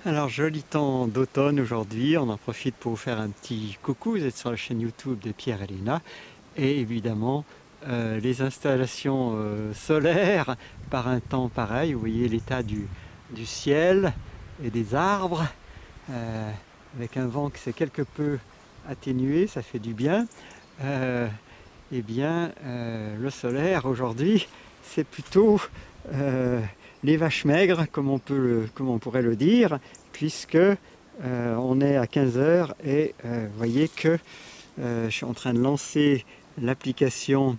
Alors, joli temps d'automne aujourd'hui, on en profite pour vous faire un petit coucou, vous êtes sur la chaîne YouTube de Pierre et Léna, et évidemment les installations solaires par un temps pareil, vous voyez l'état du ciel et des arbres, euh, avec un vent qui s'est quelque peu atténué, ça fait du bien. Euh, le solaire aujourd'hui, c'est plutôt euh, les vaches maigres, comme on pourrait le dire, puisque on est à 15 heures et vous voyez que je suis en train de lancer l'application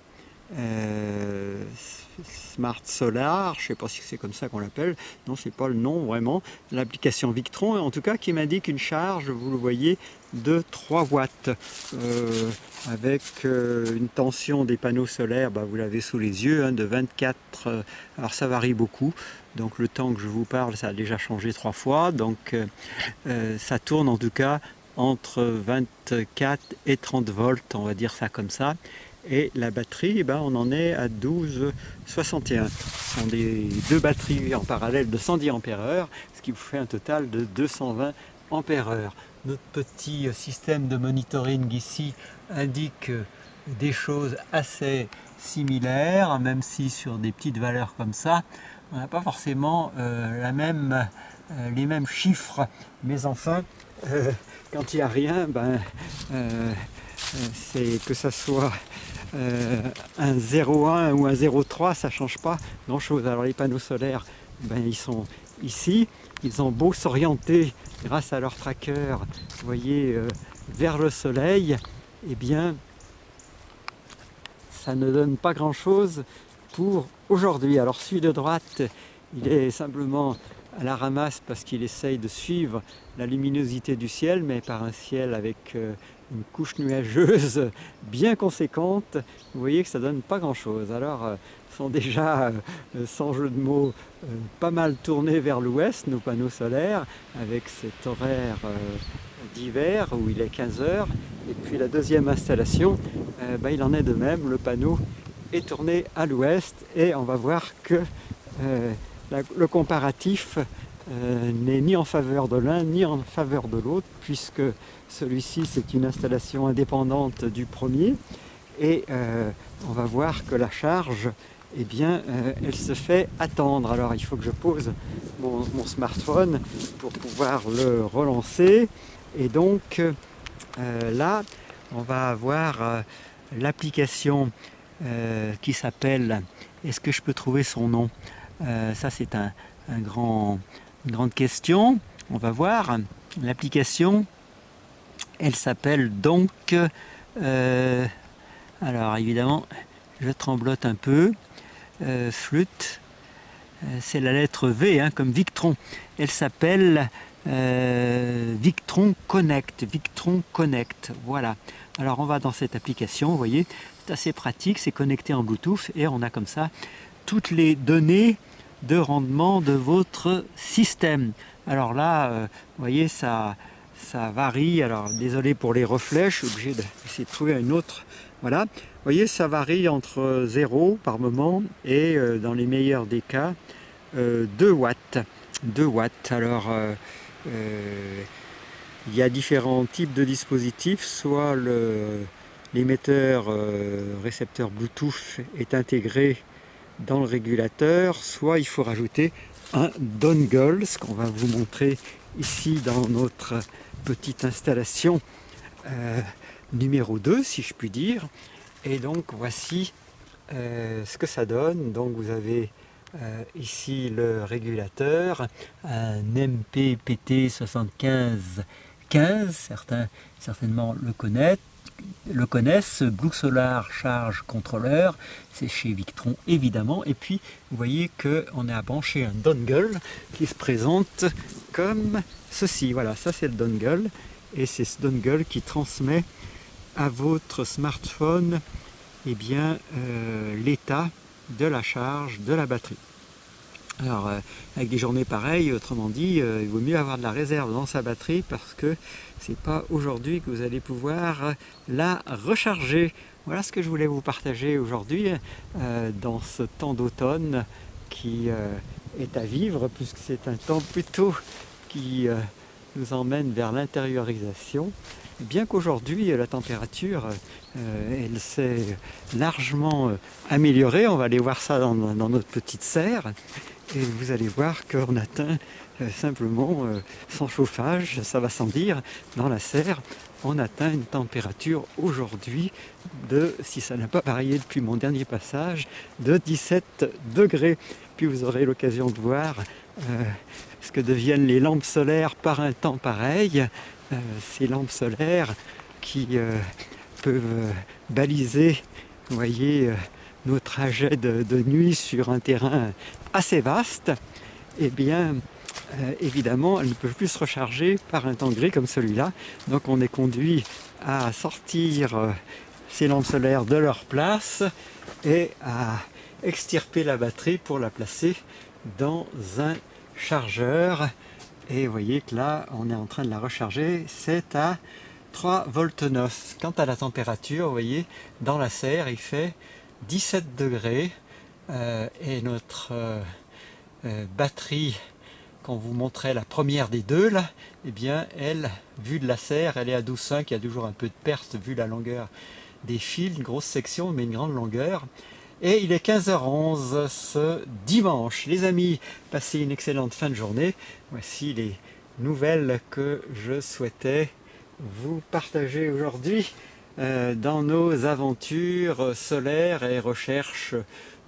euh, Smart Solar, je ne sais pas si c'est comme ça qu'on l'appelle, non c'est pas le nom vraiment, l'application Victron, en tout cas qui m'indique une charge, vous le voyez, de 3 watts, avec une tension des panneaux solaires, vous l'avez sous les yeux, hein, de 24, alors ça varie beaucoup, donc le temps que je vous parle ça a déjà changé 3 fois, donc ça tourne en tout cas entre 24 et 30 volts, on va dire ça comme ça. Et la batterie, on en est à 12,61. Ce sont des deux batteries en parallèle de 110 ampères-heure, ce qui vous fait un total de 220 ampères-heure. Notre petit système de monitoring ici indique des choses assez similaires, même si sur des petites valeurs comme ça, on n'a pas forcément les mêmes chiffres. Mais enfin, quand il n'y a rien, c'est que ça soit un 0,1 ou un 0,3, ça ne change pas grand chose. Alors les panneaux solaires, ils sont ici, ils ont beau s'orienter grâce à leur tracker, vous voyez, vers le soleil, eh bien ça ne donne pas grand chose pour aujourd'hui. Alors celui de droite, il est simplement à la ramasse parce qu'il essaye de suivre la luminosité du ciel, mais par un ciel avec une couche nuageuse bien conséquente, vous voyez que ça donne pas grand chose. Alors sont déjà, sans jeu de mots, pas mal tournés vers l'ouest, nos panneaux solaires, avec cet horaire d'hiver où il est 15 heures. Et puis la deuxième installation, il en est de même, le panneau est tourné à l'ouest et on va voir que le comparatif n'est ni en faveur de l'un ni en faveur de l'autre, puisque celui-ci c'est une installation indépendante du premier et on va voir que la charge, elle se fait attendre. Alors il faut que je pose mon smartphone pour pouvoir le relancer, et donc là on va avoir l'application qui s'appelle, est-ce que je peux trouver son nom, ça c'est une grande question, on va voir. L'application, elle s'appelle donc alors évidemment je tremblote un peu, flûte, c'est la lettre V, hein, comme Victron. Elle s'appelle Victron Connect. Victron Connect, voilà. Alors on va dans cette application, vous voyez, c'est assez pratique, c'est connecté en Bluetooth et on a comme ça toutes les données de rendement de votre système. Alors là, vous voyez, ça varie. Alors désolé pour les reflets, je suis obligé d'essayer de trouver une autre. Voilà, vous voyez, ça varie entre 0 par moment et dans les meilleurs des cas 2 watts. 2 watts. Alors il y a différents types de dispositifs, soit l'émetteur récepteur Bluetooth est intégré dans le régulateur, soit il faut rajouter un dongle, ce qu'on va vous montrer ici dans notre petite installation numéro 2, si je puis dire. Et donc voici ce que ça donne. Donc vous avez ici le régulateur, un MPPT 7515, certains certainement le connaissent, Blue Solar Charge Controller, c'est chez Victron évidemment, et puis vous voyez qu'on a branché un dongle qui se présente comme ceci. Voilà, ça c'est le dongle, et c'est ce dongle qui transmet à votre smartphone l'état de la charge de la batterie. Alors avec des journées pareilles, autrement dit, il vaut mieux avoir de la réserve dans sa batterie, parce que c'est pas aujourd'hui que vous allez pouvoir la recharger. Voilà ce que je voulais vous partager aujourd'hui dans ce temps d'automne qui est à vivre, puisque c'est un temps plutôt qui nous emmène vers l'intériorisation. Bien qu'aujourd'hui la température elle s'est largement améliorée, on va aller voir ça dans notre petite serre, et vous allez voir qu'on atteint simplement sans chauffage, ça va sans dire, dans la serre, on atteint une température aujourd'hui de, si ça n'a pas varié depuis mon dernier passage, de 17 degrés. Puis vous aurez l'occasion de voir ce que deviennent les lampes solaires par un temps pareil. Ces lampes solaires qui peuvent baliser, vous voyez, nos trajets de nuit sur un terrain assez vaste. Eh bien, évidemment, elles ne peuvent plus se recharger par un temps gris comme celui-là. Donc on est conduit à sortir ces lampes solaires de leur place et à extirper la batterie pour la placer dans un chargeur. Et vous voyez que là, on est en train de la recharger, c'est à 3 volts 9. Quant à la température, vous voyez, dans la serre, il fait 17 degrés. Et notre batterie, qu'on vous montrait la première des deux, là, eh bien, elle, vue de la serre, elle est à 12,5. Il y a toujours un peu de perte vu la longueur des fils, une grosse section, mais une grande longueur. Et il est 15h11 ce dimanche. Les amis, passez une excellente fin de journée. Voici les nouvelles que je souhaitais vous partager aujourd'hui dans nos aventures solaires et recherche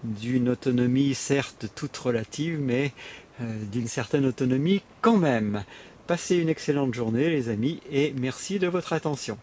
d'une autonomie certes toute relative, mais d'une certaine autonomie quand même. Passez une excellente journée les amis et merci de votre attention.